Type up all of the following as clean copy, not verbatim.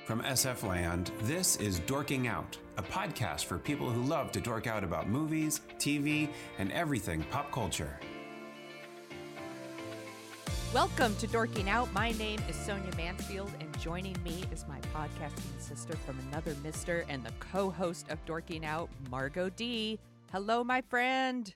From SF Land, this is Dorking Out, a podcast for people who love to dork out about movies, TV, and everything pop culture. Welcome to Dorking Out. My name is Sonia Mansfield, and joining me is my podcasting sister from another mister and the co-host of Dorking Out, Margo D. Hello, my friend.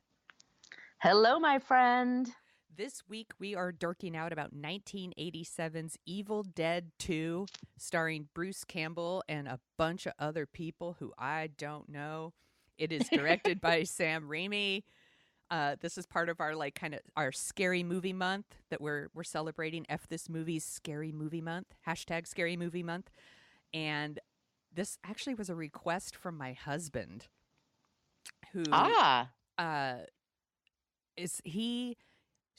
Hello, my friend. This week, we are dorking out about 1987's Evil Dead 2, starring Bruce Campbell and a bunch of other people who I don't know. It is directed by Sam Raimi. This is part of our our scary movie month that we're celebrating. F this movie's scary movie month. Hashtag scary movie month. And this actually was a request from my husband, who he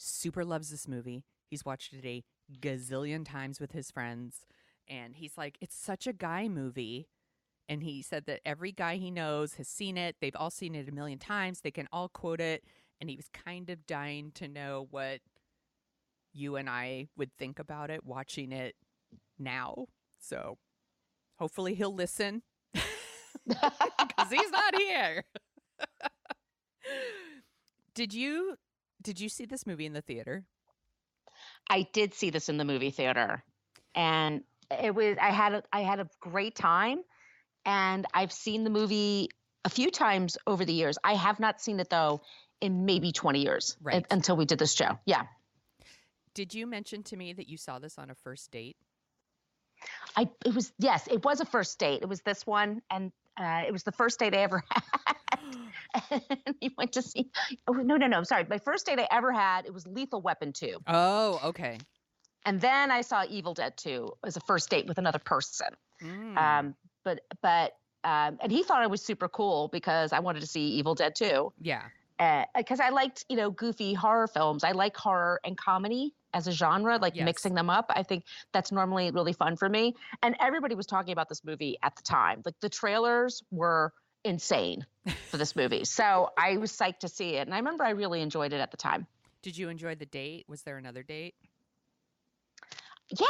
super loves this movie. He's watched it a gazillion times with his friends, and he's like, it's such a guy movie. And he said that every guy he knows has seen it. They've all seen it a million times. They can all quote it. And he was kind of dying to know what you and I would think about it watching it now. So hopefully he'll listen because he's not here. Did you see this movie in the theater? I did see this in the movie theater, and I had a great time. And I've seen the movie a few times over the years. I have not seen it though in maybe 20 years, right, until we did this show. Yeah. Did you mention to me that you saw this on a first date? Yes, it was a first date. It was this one, and it was the first date I ever had. And he went to see. Oh no! Sorry, my first date I ever had. It was Lethal Weapon 2. Oh, okay. And then I saw Evil Dead 2 as a first date with another person. But and he thought I was super cool because I wanted to see Evil Dead 2. Yeah. Because I liked, goofy horror films. I like horror and comedy as a genre, mixing them up. I think that's normally really fun for me. And everybody was talking about this movie at the time. Like, the trailers were insane for this movie. So I was psyched to see it. And I remember I really enjoyed it at the time. Did you enjoy the date? Was there another date? Yeah.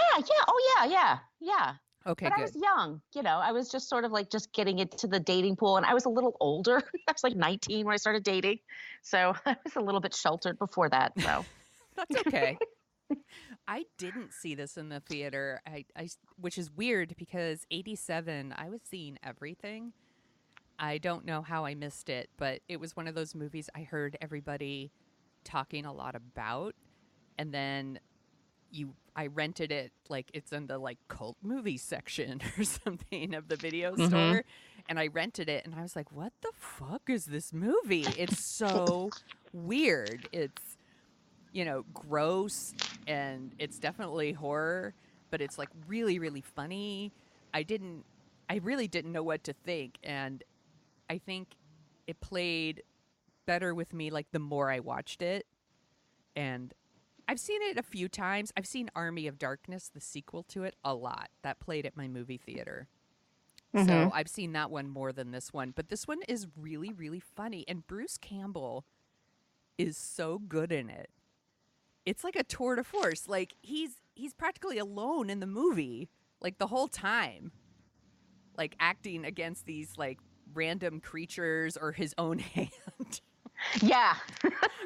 Oh, yeah. Okay, but good. I was young, I was just sort of just getting into the dating pool, and I was a little older. I was 19 when I started dating. So I was a little bit sheltered before that. So that's okay. I didn't see this in the theater, which is weird because 87, I was seeing everything. I don't know how I missed it, but it was one of those movies I heard everybody talking a lot about, and then I rented it, it's in the cult movie section or something of the video store, and I rented it, and I was like, what the fuck is this movie? It's so weird. It's, gross, and it's definitely horror, but it's really, really funny. I really didn't know what to think, and I think it played better with me the more I watched it. And I've seen it a few times. I've seen Army of Darkness, the sequel to it, a lot. That played at my movie theater. So I've seen that one more than this one. But this one is really, really funny. And Bruce Campbell is so good in it. It's like a tour de force. He's practically alone in the movie, the whole time. Acting against these, random creatures or his own hand. Yeah.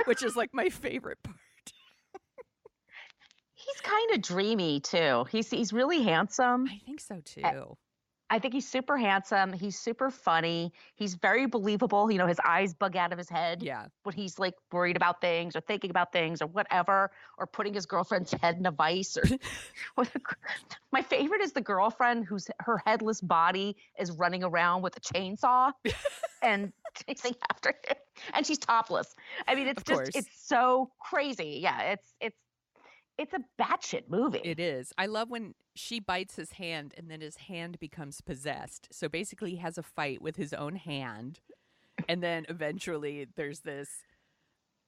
Which is, my favorite part. He's kind of dreamy too. He's really handsome. I think so too. I think he's super handsome. He's super funny. He's very believable. His eyes bug out of his head. Yeah. When he's worried about things or thinking about things or whatever, or putting his girlfriend's head in a vice. Or my favorite is the girlfriend her headless body is running around with a chainsaw and chasing after him, and she's topless. I mean, it's so crazy. Yeah, it's a batshit movie. It is. I love when she bites his hand and then his hand becomes possessed. So basically he has a fight with his own hand. And then eventually there's this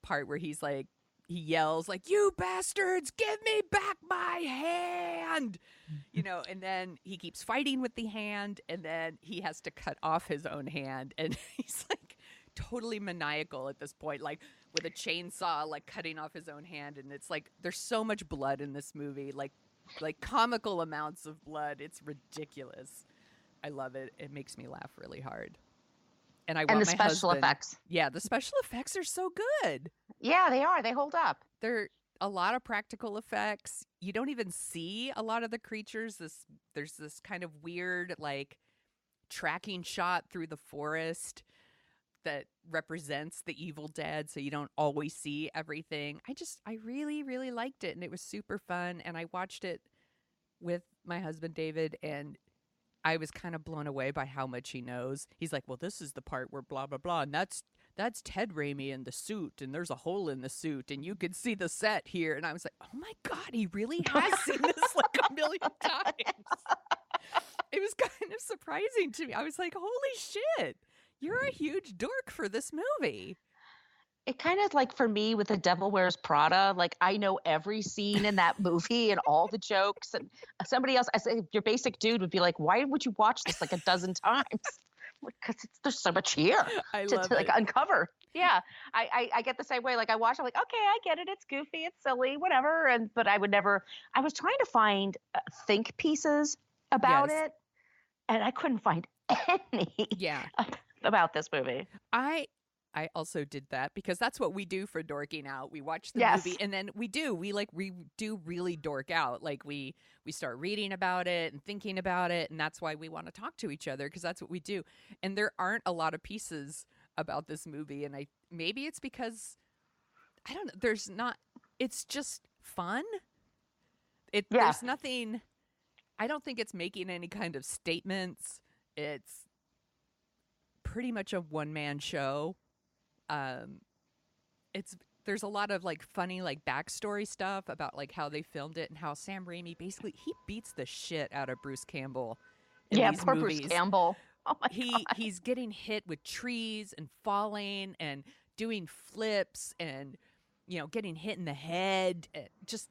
part where he yells you bastards, give me back my hand. And then he keeps fighting with the hand, and then he has to cut off his own hand. And he's totally maniacal at this point, with a chainsaw, cutting off his own hand. And it's there's so much blood in this movie. like comical amounts of blood. It's ridiculous. I love it. It makes me laugh really hard. And I And want the my special husband. effects. Yeah, the special effects are so good. Yeah, they are. They hold up. They're a lot of practical effects. You don't even see a lot of the creatures. There's this kind of weird like tracking shot through the forest that represents the Evil Dead, so you don't always see everything. I really, really liked it, and it was super fun. And I watched it with my husband David, and I was kind of blown away by how much he knows. He's like, well, this is the part where blah, blah, blah. And that's Ted Raimi in the suit. And there's a hole in the suit. And you can see the set here. And I was like, oh my God, he really has seen this like a million times. It was kind of surprising to me. I was like, holy shit, you're a huge dork for this movie. It kind of like for me with The Devil Wears Prada, like I know every scene in that movie and all the jokes. And somebody else, I say, your basic dude would be like, why would you watch this like a dozen times? Because there's so much here to like uncover. Yeah, I get the same way. Like I watch, I'm like, okay, I get it. It's goofy, it's silly, whatever. But I would never. I was trying to find think pieces about it, and I couldn't find any. About this movie. I also did that because that's what we do for dorking out. We watch the movie and then we do really dork out. Like we start reading about it and thinking about it, and that's why we want to talk to each other because that's what we do. And there aren't a lot of pieces about this movie, and maybe it's because I don't know. There's not. It's just fun. There's nothing. I don't think it's making any kind of statements. It's pretty much a one-man show. There's a lot of like funny like backstory stuff about like how they filmed it and how Sam Raimi basically he beats the shit out of Bruce Campbell in these poor movies. Bruce Campbell. Oh my God. He's getting hit with trees and falling and doing flips and getting hit in the head. Just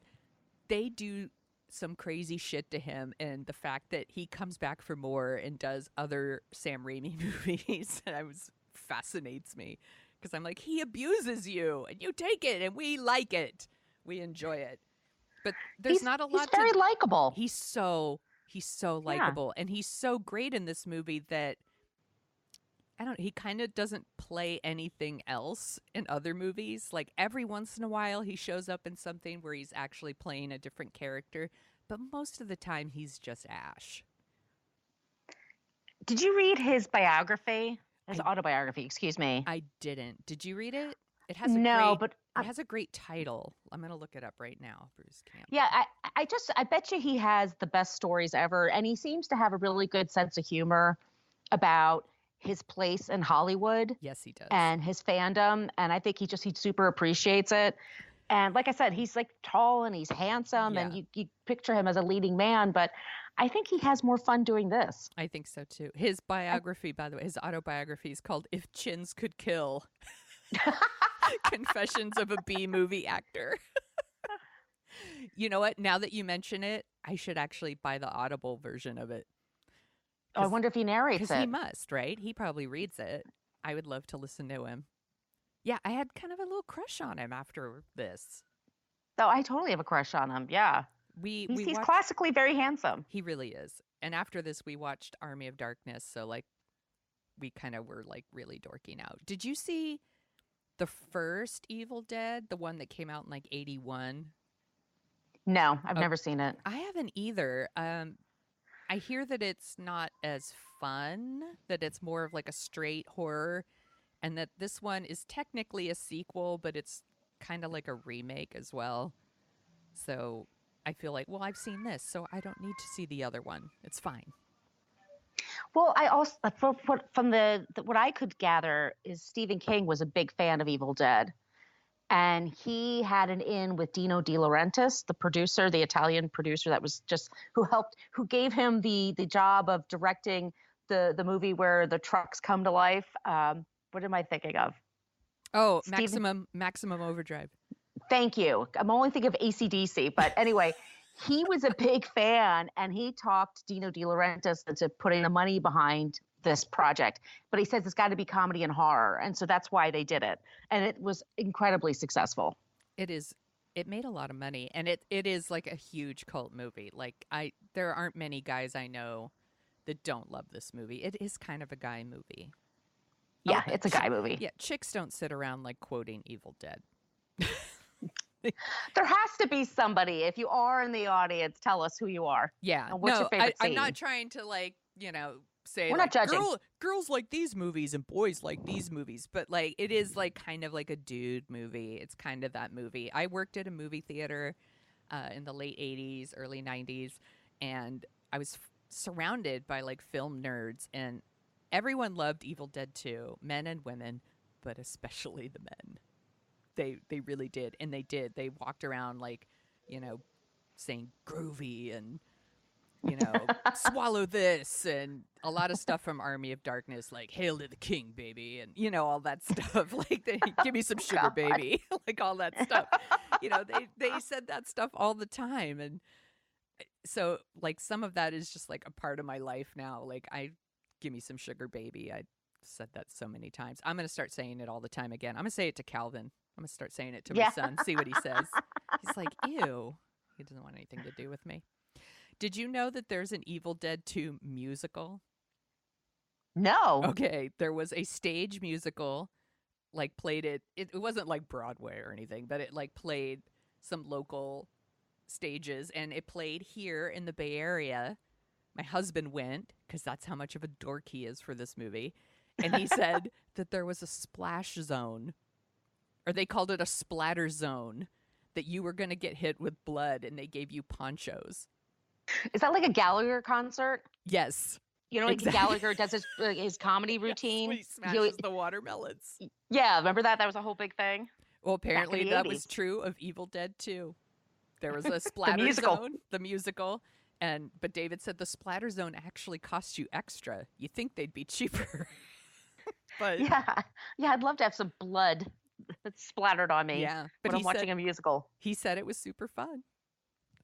they do some crazy shit to him, and the fact that he comes back for more and does other Sam Raimi movies fascinates me. Because I'm like, he abuses you, and you take it, and we like it. We enjoy it. But there's not a lot. He's very likable. He's so likable, and he's so great in this movie that he kind of doesn't play anything else in other movies. Like every once in a while, he shows up in something where he's actually playing a different character, but most of the time, he's just Ash. Did you read his biography? His autobiography, excuse me. I didn't. Did you read it? It has a great title. I'm going to look it up right now, Bruce Campbell. Yeah, I bet you he has the best stories ever, and he seems to have a really good sense of humor about his place in Hollywood. Yes, he does. And his fandom, and I think he super appreciates it. And like I said, he's like tall and he's handsome, and you picture him as a leading man, but I think he has more fun doing this. I think so too. His biography, by the way, his autobiography is called If Chins Could Kill. Confessions of a B-movie actor. You know what? Now that you mention it, I should actually buy the Audible version of it. Oh, I wonder if he narrates it. Because he must, right? He probably reads it. I would love to listen to him. Yeah, I had kind of a little crush on him after this. Oh, I totally have a crush on him. Yeah. He's classically very handsome. He really is. And after this, we watched Army of Darkness. So, like, we kind of were, like, really dorking out. Did you see the first Evil Dead, the one that came out in, like, 81? No, I've never seen it. I haven't either. I hear that it's not as fun, that it's more of, like, a straight horror, and that this one is technically a sequel, but it's kind of like a remake as well. So I feel like, well, I've seen this, so I don't need to see the other one. It's fine. Well, I also, from what I could gather is Stephen King was a big fan of Evil Dead. And he had an in with Dino De Laurentiis, the producer, the Italian producer that was who gave him the job of directing the movie where the trucks come to life. What am I thinking of? Oh, Maximum Overdrive. Thank you. I'm only thinking of AC/DC, but anyway, he was a big fan, and he talked Dino De Laurentiis into putting the money behind this project. But he says it's got to be comedy and horror, and so that's why they did it. And it was incredibly successful. It is It made a lot of money, and it is like a huge cult movie. Like there aren't many guys I know that don't love this movie. It is kind of a guy movie. Yeah, it's a guy movie. Yeah, chicks don't sit around like quoting Evil Dead. There has to be somebody. If you are in the audience, tell us who you are. Yeah. And what's your favorite scene? I'm not trying to say We're like, not judging. Girls like these movies and boys like these movies, but like it is like kind of like a dude movie. It's kind of that movie. I worked at a movie theater in the late 80s, early 90s, and I was surrounded by like film nerds, and everyone loved Evil Dead 2, men and women, but especially the men. They really did, and they did. They walked around like, saying groovy and swallow this, and a lot of stuff from Army of Darkness, like Hail to the King, baby, and all that stuff. Like they give me some sugar, baby, like all that stuff. They said that stuff all the time, and so like some of that is just like a part of my life now. Like give me some sugar, baby. I said that so many times. I'm gonna start saying it all the time again. I'm gonna say it to Calvin. I'm gonna start saying it to my son. See what he says. He's like, ew. He doesn't want anything to do with me. Did you know that there's an Evil Dead 2 musical? No. Okay, there was a stage musical, like played it wasn't like Broadway or anything, but it like played some local stages, and it played here in the Bay Area. My husband went, because that's how much of a dork he is for this movie, and he said that there was a splash zone, or they called it a splatter zone, that you were going to get hit with blood, and they gave you ponchos. Is that like a Gallagher concert? Yes. Exactly. Gallagher does his comedy routine. Yes, when he smashes the watermelons. Yeah, remember that? That was a whole big thing. Well, apparently that 80s. was true of Evil Dead 2. There was a splatter zone, the musical, but David said the splatter zone actually cost you extra. You think they'd be cheaper. But yeah, I'd love to have some blood splattered on me. Yeah, but when I'm watching a musical. He said it was super fun.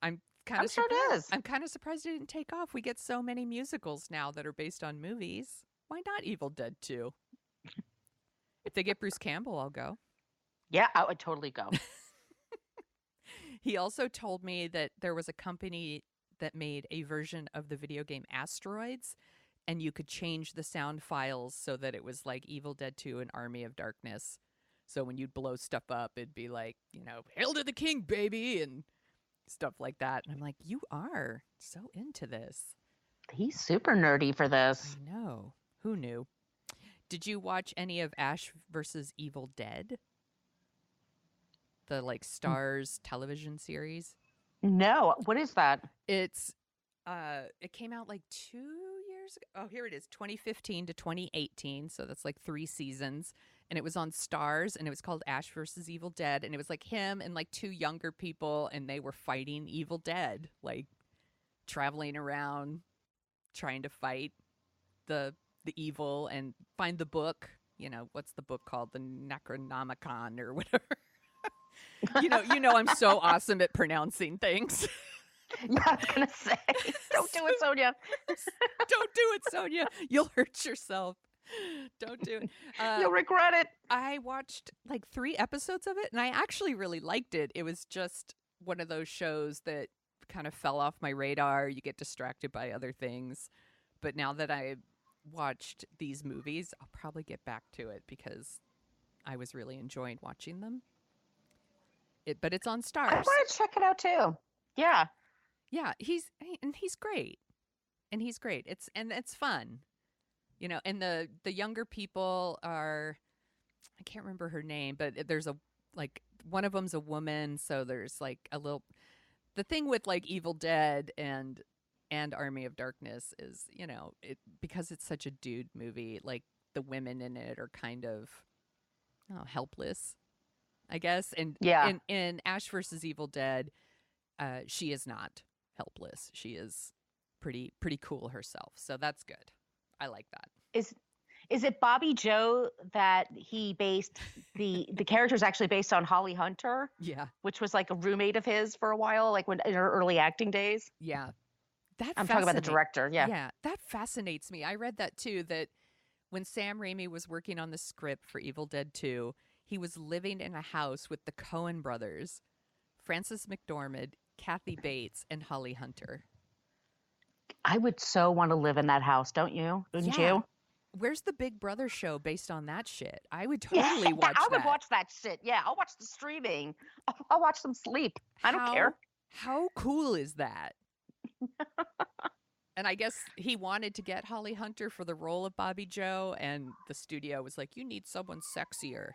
I'm sure surprised. it is. I'm kind of surprised it didn't take off. We get so many musicals now that are based on movies. Why not Evil Dead 2? If they get Bruce Campbell, I'll go. Yeah, I would totally go. He also told me that there was a company that made a version of the video game Asteroids, and you could change the sound files so that it was like Evil Dead 2 and Army of Darkness. So when you'd blow stuff up, it'd be like, Hail to the King, baby, and stuff like that. And I'm like, you are so into this. He's super nerdy for this. I know. Who knew? Did you watch any of Ash versus Evil Dead? The Stars television series? No. What is that? It's it came out like 2 years ago. Oh, here it is, 2015 to 2018. So that's like 3 seasons. And it was on Stars, and it was called Ash versus Evil Dead. And it was like him and like 2 younger people, and they were fighting Evil Dead, like traveling around trying to fight the evil and find the book. What's the book called? The Necronomicon or whatever. I'm so awesome at pronouncing things. Yeah, I was going to say, don't do it, Sonia. Don't do it, Sonia. You'll hurt yourself. Don't do it. You'll regret it. I watched like 3 episodes of it, and I actually really liked it. It was just one of those shows that kind of fell off my radar. You get distracted by other things. But now that I watched these movies, I'll probably get back to it because I was really enjoying watching them. But it's on Stars. I want to check it out too. Yeah. Yeah, he's great. And he's great. It's fun. And the younger people are, I can't remember her name, but there's one of them's a woman, so there's like a little, the thing with like Evil Dead and Army of Darkness is, because it's such a dude movie, like the women in it are kind of helpless, I guess. And yeah. in Ash versus Evil Dead, she is not helpless. She is pretty cool herself. So that's good. I like that. Is it Bobby Joe that he based the character's actually based on Holly Hunter? Yeah. Which was like a roommate of his for a while, like in her early acting days. Yeah. I'm talking about the director. Yeah. Yeah. That fascinates me. I read that too, that when Sam Raimi was working on the script for Evil Dead 2, he was living in a house with the Coen brothers Frances McDormand, Kathy Bates, and Holly Hunter. I would so want to live in that house, don't you? Wouldn't Yeah. you? Where's the Big Brother show based on that shit? I would Yeah, totally watch I that. would watch that shit. Yeah, I'll watch the streaming. I'll watch them sleep. I don't care. How cool is that? And I guess he wanted to get Holly Hunter for the role of Bobby Joe, and the studio was like, you need someone sexier.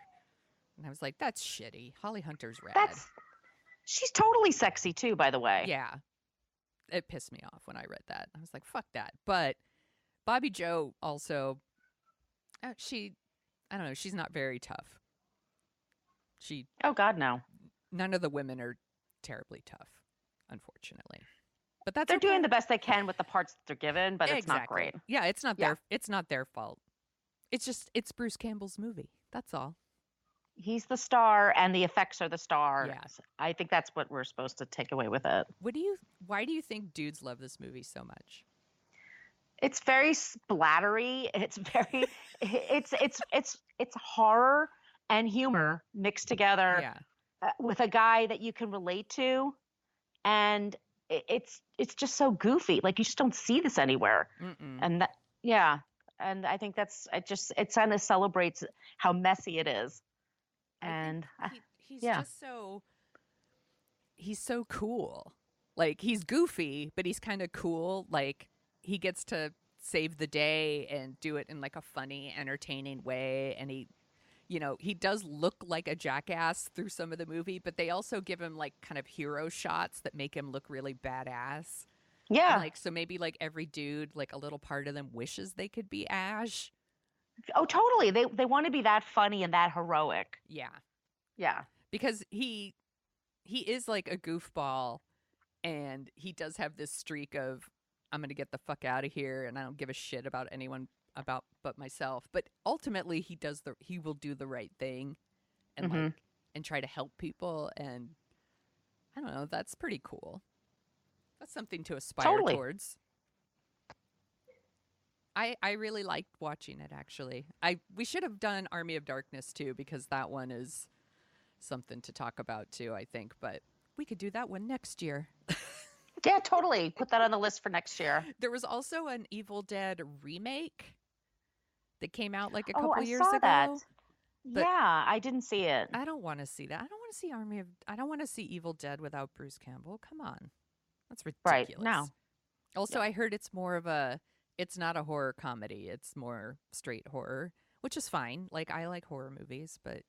And I was like, that's shitty. Holly Hunter's rad. She's totally sexy too, by the way. Yeah. It pissed me off when I read that. I was like, fuck that. But Bobby Joe also, I don't know, she's not very tough. Oh, God, no. None of the women are terribly tough, unfortunately. But they're doing the best they can with the parts that they're given, but it's not great. Yeah, it's not their fault. It's Bruce Campbell's movie. That's all. He's the star and the effects are the star. Yes. I think that's what we're supposed to take away with it. Why do you think dudes love this movie so much? It's very splattery. It's very it's horror and humor mixed together with a guy that you can relate to, and it's just so goofy. Like, you just don't see this anywhere. Mm-mm. And and I think it kind of celebrates how messy it is. And he's just he's so cool. Like, he's goofy, but he's kind of cool. Like, he gets to save the day and do it in like a funny, entertaining way. And he does look like a jackass through some of the movie, but they also give him like kind of hero shots that make him look really badass. Yeah. And, like, so maybe like every dude, like a little part of them wishes they could be Ash. Oh, totally. They want to be that funny and that heroic. Yeah. Yeah. Because he is like a goofball, and he does have this streak of, I'm going to get the fuck out of here, and I don't give a shit about anyone but myself. But ultimately he will do the right thing and and try to help people, and I don't know, that's pretty cool. That's something to aspire towards. I really liked watching it, actually. We should have done Army of Darkness too, because that one is something to talk about too, I think. But we could do that one next year. Yeah, totally. Put that on the list for next year. There was also an Evil Dead remake that came out like a couple years ago. That. Yeah, I didn't see it. I don't want to see that. I don't want to see I don't want to see Evil Dead without Bruce Campbell. Come on. That's ridiculous. Right. No. Also, I heard it's more of it's not a horror comedy. It's more straight horror, which is fine. Like, I like horror movies, but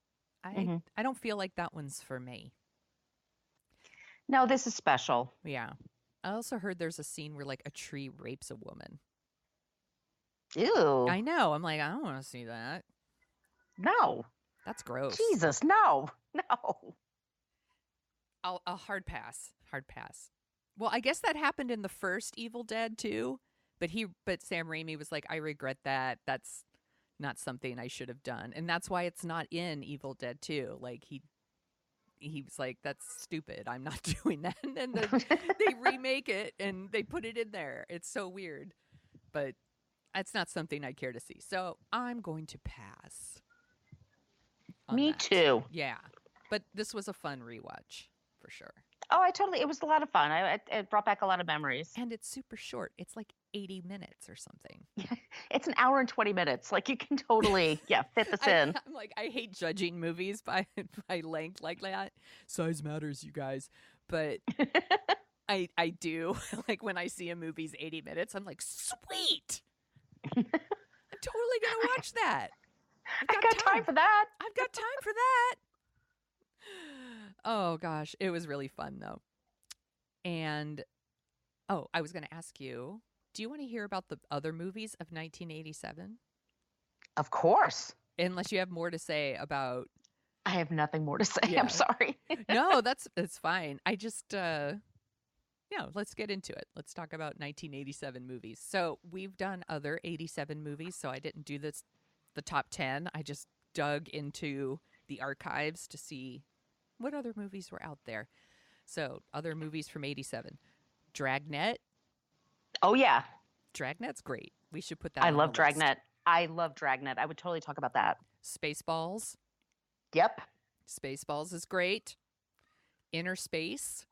I don't feel like that one's for me. No, this is special. Yeah. I also heard there's a scene where like a tree rapes a woman. Ew. I know. I'm like, I don't want to see that. No. That's gross. Jesus, no. No. I'll hard pass. Hard pass. Well, I guess that happened in the first Evil Dead too. But Sam Raimi was like, I regret that. That's not something I should have done. And that's why it's not in Evil Dead 2. Like, he was like, that's stupid. I'm not doing that. And then they remake it and they put it in there. It's so weird. But it's not something I care to see. So I'm going to pass. Me too. Yeah. But this was a fun rewatch for sure. Oh, it was a lot of fun. It brought back a lot of memories. And it's super short. It's like 80 minutes or something. Yeah, it's an hour and 20 minutes. Like, you can totally, fit this in. I'm like, I hate judging movies by length like that. Size matters, you guys. But I do. Like, when I see a movie's 80 minutes, I'm like, sweet. I'm totally going to watch that. I've got time for that. I've got time for that. Oh, gosh. It was really fun, though. And, I was going to ask you, do you want to hear about the other movies of 1987? Of course. Unless you have more to say about... I have nothing more to say. Yeah. I'm sorry. No, it's fine. I just, let's get into it. Let's talk about 1987 movies. So we've done other 87 movies, so I didn't do the top 10. I just dug into the archives to see what other movies were out there. So other movies from 87. Dragnet. Oh, yeah. Dragnet's great. We should put that I on love the list. Dragnet. I love Dragnet. I would totally talk about that. Spaceballs. Yep. Spaceballs is great. Inner Space.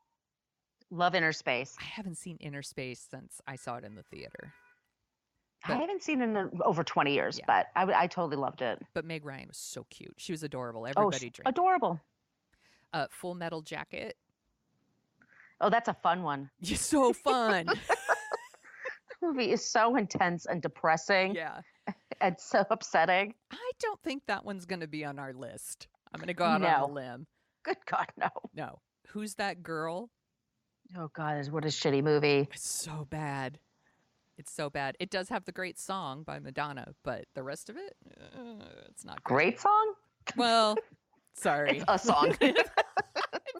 Love Inner Space. I haven't seen Inner Space since I saw it in the theater. I haven't seen it in over 20 years, but I totally loved it. But Meg Ryan was so cute. She was adorable. Everybody drank. Adorable. Full Metal Jacket. Oh, that's a fun one. It's so fun. The movie is so intense and depressing. Yeah. And so upsetting. I don't think that one's going to be on our list. I'm going to go out on a limb. Good God, no. No. Who's That Girl? Oh, God, what a shitty movie. It's so bad. It's so bad. It does have the great song by Madonna, but the rest of it, it's not good. Great song? Well, sorry. It's a song. It's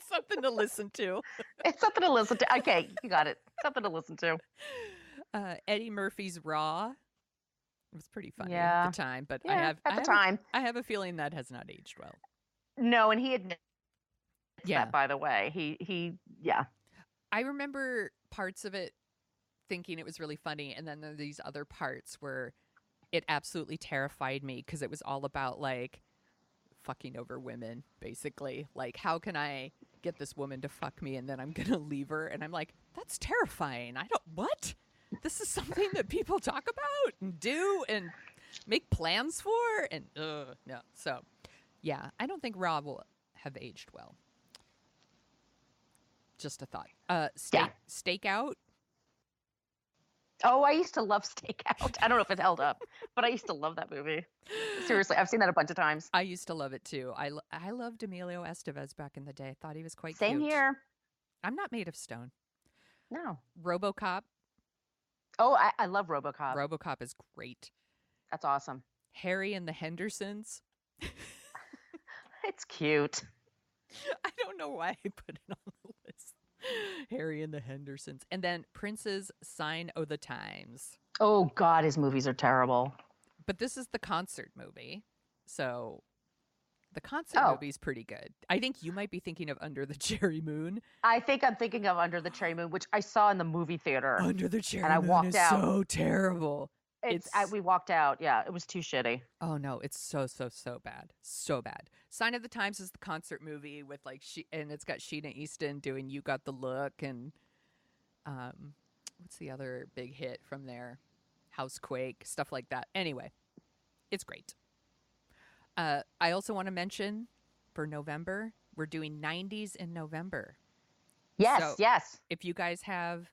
something to listen to. It's something to listen to. Okay, you got it. Something to listen to. Eddie Murphy's Raw. It was pretty funny Yeah. at the time, but Yeah, I have a feeling that has not aged well. No, and he admits Yeah. that, by the way. He I remember parts of it thinking it was really funny, and then there are these other parts where it absolutely terrified me because it was all about like fucking over women, basically. Like, how can I get this woman to fuck me and then I'm gonna leave her? And I'm like, that's terrifying. What? This is something that people talk about and do and make plans for, and no. So yeah, I don't think Rob will have aged well. Just a thought. Stakeout. Oh, I used to love Stakeout. I don't know if it held up, but I used to love that movie. Seriously, I've seen that a bunch of times. I used to love it too. I loved Emilio Estevez back in the day. I thought he was quite Same cute. here. I'm not made of stone. No. RoboCop. Oh, I love RoboCop. RoboCop is great. That's awesome. Harry and the Hendersons. It's cute. I don't know why I put it on the list. Harry and the Hendersons. And then Prince's Sign o' the Times. Oh, God, his movies are terrible. But this is the concert movie. So the concert movie's pretty good. I think you might be thinking of Under the Cherry Moon. I think I'm thinking of Under the Cherry Moon, which I saw in the movie theater. Under the Cherry Moon and I walked out. So terrible. We walked out. Yeah, it was too shitty. Oh no, it's so bad, so bad. Sign of the Times is the concert movie with like and it's got Sheena Easton doing "You Got the Look" and what's the other big hit from there? Housequake, stuff like that. Anyway, it's great. I also want to mention for November we're doing 90s in November. Yes, so yes. If you guys have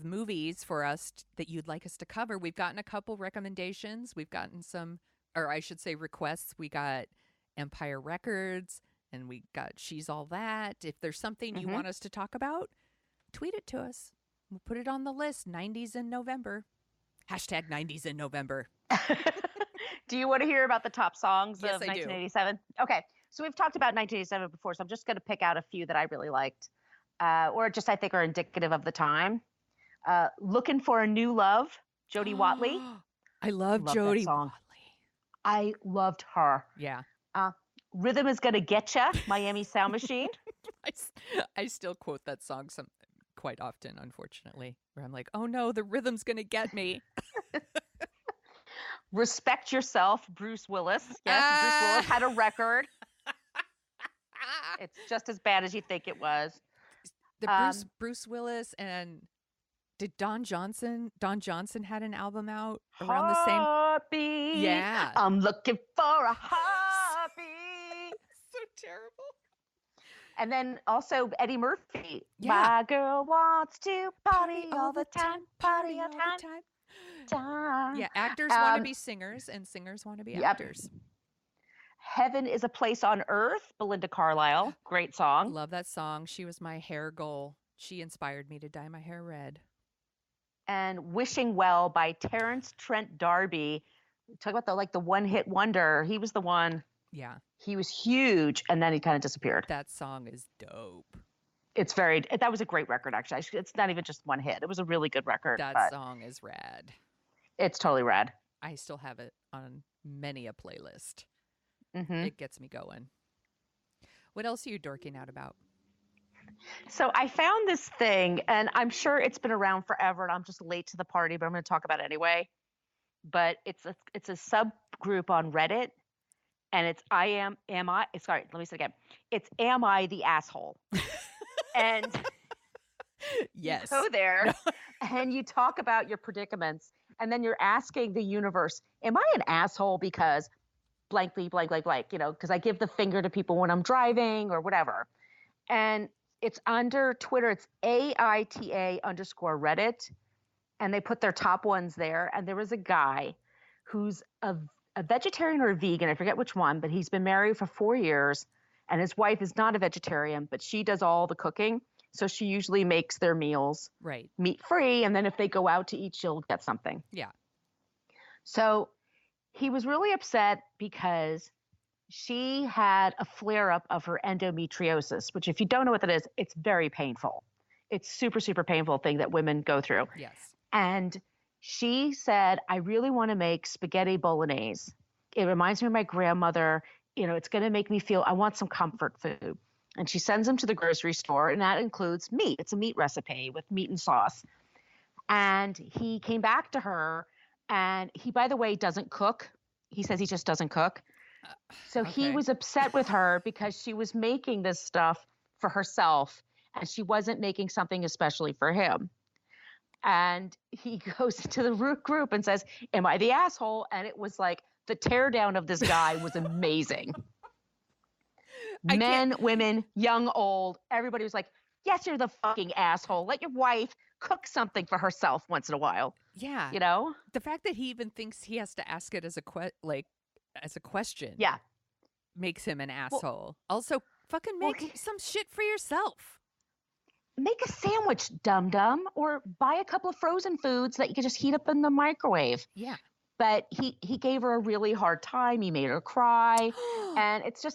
movies for us that you'd like us to cover, we've gotten a couple recommendations. We've gotten some, or I should say requests. We got Empire Records and we got She's All That. If there's something you want us to talk about, tweet it to us. We'll put it on the list. 90s in November. Hashtag 90s in November. Do you want to hear about the top songs Yes, of I do. 1987? Okay. So we've talked about 1987 before, so I'm just going to pick out a few that I really liked, or just I think are indicative of the time. Looking for a New Love, Jody Watley. I love Jody song. Watley. I loved her. Yeah. Rhythm is Gonna Get Ya, Miami Sound Machine. I still quote that song quite often, unfortunately, where I'm like, oh no, the rhythm's going to get me. Respect Yourself, Bruce Willis. Yes, Bruce Willis had a record. It's just as bad as you think it was. The Bruce Willis and did Don Johnson had an album out around the same. Heartbeat. Yeah. I'm looking for a heartbeat. So terrible. And then also Eddie Murphy. Yeah. My girl wants to party all the time. Party all the time. Yeah, actors want to be singers and singers want to be actors. Heaven is a Place on Earth, Belinda Carlisle. Great song. Love that song. She was my hair goal. She inspired me to dye my hair red. And Wishing Well by Terrence Trent D'Arby. Talk about the one-hit wonder. He was the one. Yeah. He was huge, and then he kind of disappeared. That song is dope. That was a great record, actually. It's not even just one hit. It was a really good record. That song is rad. It's totally rad. I still have it on many a playlist. Mm-hmm. It gets me going. What else are you dorking out about? So I found this thing, and I'm sure it's been around forever, and I'm just late to the party, but I'm going to talk about it anyway. But it's a subgroup on Reddit, and it's am I, sorry, let me say it again. It's am I the asshole? And you Yes. go there and you talk about your predicaments, and then you're asking the universe, am I an asshole because blankly, blank, blank, blank, because I give the finger to people when I'm driving or whatever. And it's under Twitter, it's AITA_Reddit, and they put their top ones there. And there was a guy who's a vegetarian or a vegan, I forget which one, but he's been married for 4 years, and his wife is not a vegetarian, but she does all the cooking. So she usually makes their meals Right. meat free, and then if they go out to eat, she'll get something. Yeah. So he was really upset because she had a flare up of her endometriosis, which, if you don't know what that is, it's very painful. It's super, super painful thing that women go through. Yes. And she said, I really want to make spaghetti bolognese. It reminds me of my grandmother. It's going to make me feel, I want some comfort food. And she sends him to the grocery store, and that includes meat. It's a meat recipe with meat and sauce. And he came back to her, and he, by the way, doesn't cook. He says he just doesn't cook. So he was upset with her because she was making this stuff for herself, and she wasn't making something especially for him. And he goes to the group and says, am I the asshole? And it was like the teardown of this guy was amazing. Men, women, young, old, everybody was like, yes, you're the fucking asshole. Let your wife cook something for herself once in a while. Yeah. The fact that he even thinks he has to ask it as a question. Yeah. Makes him an asshole. Also, fucking make some shit for yourself. Make a sandwich, dum-dum, or buy a couple of frozen foods that you can just heat up in the microwave. Yeah. But he gave her a really hard time. He made her cry. And it's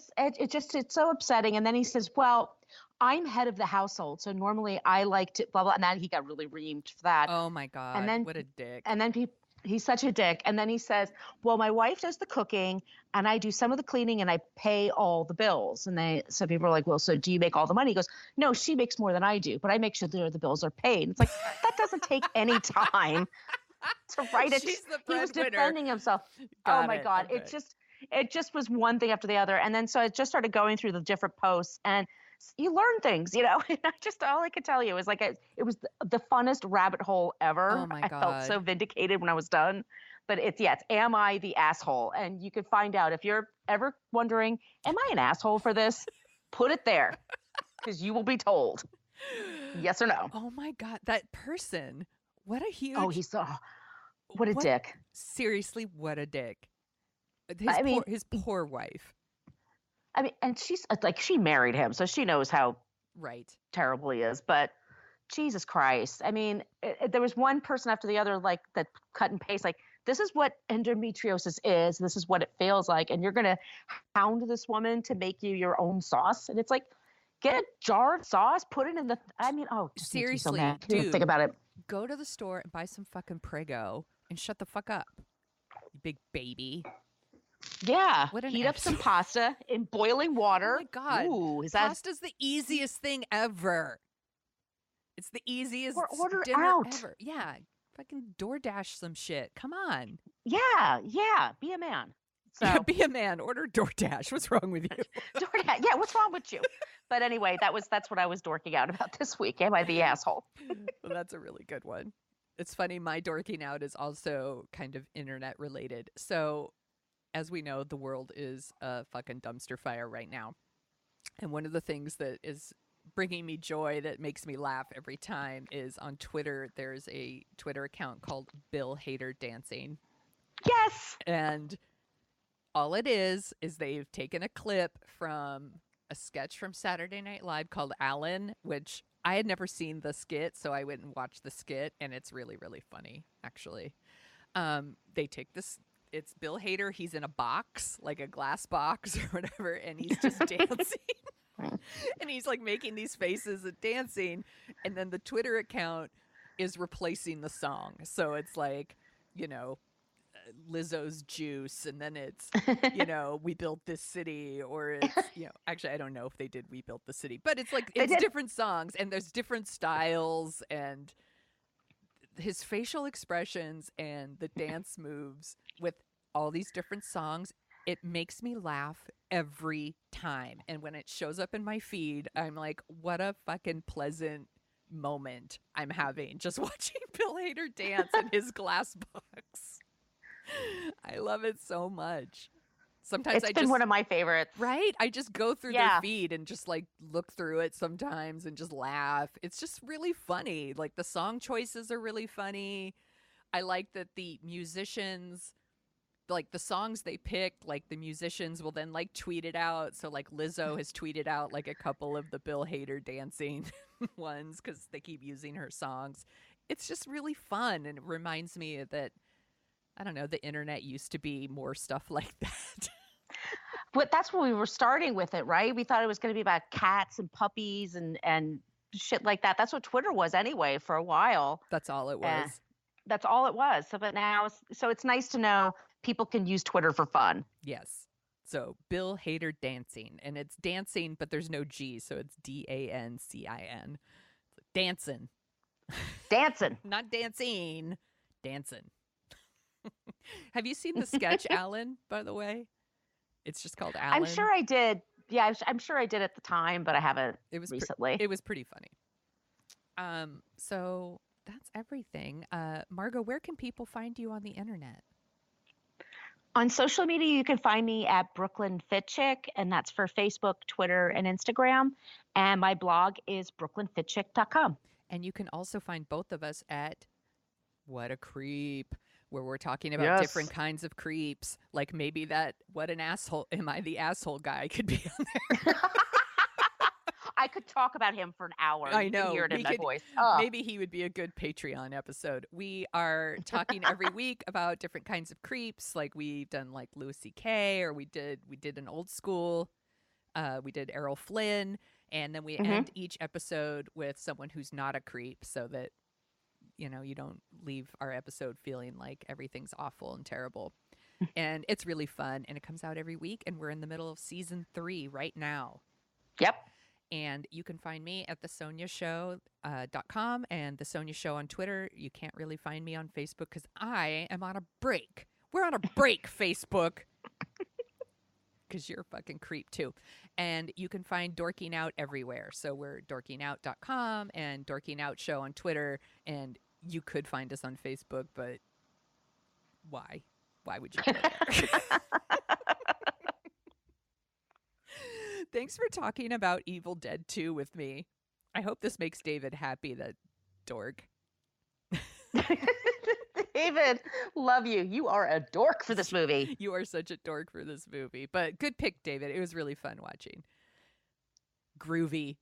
so upsetting. And then he says, well, I'm head of the household, so normally I like to blah, blah. And then he got really reamed for that. Oh my God. And then, what a dick. And then he's such a dick. And then he says, well, my wife does the cooking and I do some of the cleaning and I pay all the bills. And so people are like, well, so do you make all the money? He goes, no, she makes more than I do, but I make sure the bills are paid. It's like, that doesn't take any time to write it. She's the he was breadwinner. Defending himself. Got oh my it. God. Okay. It just was one thing after the other. And then so I just started going through the different posts, and you learn things, and all I could tell you is like, it was the funnest rabbit hole ever. Oh my God. I felt so vindicated when I was done. But it's am I the asshole? And you can find out if you're ever wondering, am I an asshole for this? Put it there, because you will be told yes or no. Oh my God. That person. What a huge. What a dick. Seriously, what a dick. His poor wife. I mean, and she's like, she married him, so she knows how terrible he is. But Jesus Christ. I mean, there was one person after the other, like, that cut and paste, like, this is what endometriosis is. This is what it feels like. And you're going to hound this woman to make you your own sauce. And it's like, get a jar of sauce, put it in the, seriously, so dude, think about it. Go to the store and buy some fucking Prego and shut the fuck up, you big baby. Yeah. Heat up some pasta in boiling water. Oh my God. Ooh, Pasta's the easiest thing ever. It's the easiest order dinner out. ever. Yeah. Fucking DoorDash some shit. Come on. Yeah. Be a man. So yeah, be a man. Order DoorDash. What's wrong with you? DoorDash. Yeah, what's wrong with you? But anyway, that's what I was dorking out about this week. Am I the asshole? Well, that's a really good one. It's funny. My dorking out is also kind of internet related. So, as we know, the world is a fucking dumpster fire right now. And one of the things that is bringing me joy, that makes me laugh every time, is on Twitter. There's a Twitter account called Bill Hader Dancing. Yes. And all it is they've taken a clip from a sketch from Saturday Night Live called Alan, which I had never seen the skit, so I went and watched the skit, and it's really, really funny, actually. They take this. It's Bill Hader. He's in a box, like a glass box or whatever, and he's just dancing. And he's like making these faces and dancing. And then the Twitter account is replacing the song. So it's like, Lizzo's Juice. And then it's, We Built This City. Or it's, actually, I don't know if they did We Built the City. But it's like, it's different songs. And there's different styles. And his facial expressions and the dance moves with all these different songs, it makes me laugh every time. And when it shows up in my feed, I'm like, what a fucking pleasant moment I'm having just watching Bill Hader dance in his glass box. I love it so much. Sometimes It's been one of my favorites. Right? I just go through their feed and just like look through it sometimes and just laugh. It's just really funny. Like the song choices are really funny. I like that the musicians, like the songs they pick, like the musicians will then like tweet it out. So like Lizzo has tweeted out like a couple of the Bill Hader dancing ones because they keep using her songs. It's just really fun, and it reminds me that, I don't know, the internet used to be more stuff like that. But that's when we were starting with it, right? We thought it was going to be about cats and puppies and shit like that. That's what Twitter was anyway for a while. That's all it was. That's all it was. So, but now, it's nice to know people can use Twitter for fun. Yes. So Bill Hader dancing, and it's dancing, but there's no G, so it's DANCIN. Dancing. Dancing. Not dancing. Dancing. Have you seen the sketch, Alan, by the way? It's just called Alan. I'm sure I did. Yeah, I'm sure I did at the time, but I haven't recently. It was pretty funny. So that's everything. Margo, where can people find you on the internet? On social media, you can find me at Brooklyn Fit Chick, and that's for Facebook, Twitter, and Instagram. And my blog is brooklynfitchick.com. And you can also find both of us at What a Creep, where we're talking about different kinds of creeps. Like maybe that What an Asshole, Am I the Asshole guy could be on there. I could talk about him for an hour. I know. You can hear it in my voice. Maybe he would be a good Patreon episode. We are talking every week about different kinds of creeps. Like we've done like Louis C.K. or we did an old school. We did Errol Flynn. And then we end each episode with someone who's not a creep so that, you know, you don't leave our episode feeling like everything's awful and terrible. And it's really fun. And it comes out every week. And we're in the middle of season 3 right now. Yep. And you can find me at thesoniashow.com and The Sonia Show on Twitter. You can't really find me on Facebook because I am on a break. We're on a break, Facebook. Because you're a fucking creep too. And you can find Dorking Out everywhere. So we're dorkingout.com and Dorking Out Show on Twitter. And you could find us on Facebook, but why? Why would you go there? Thanks for talking about Evil Dead 2 with me. I hope this makes David happy, that dork. David, love you. You are a dork for this movie. You are such a dork for this movie. But good pick, David. It was really fun watching. Groovy.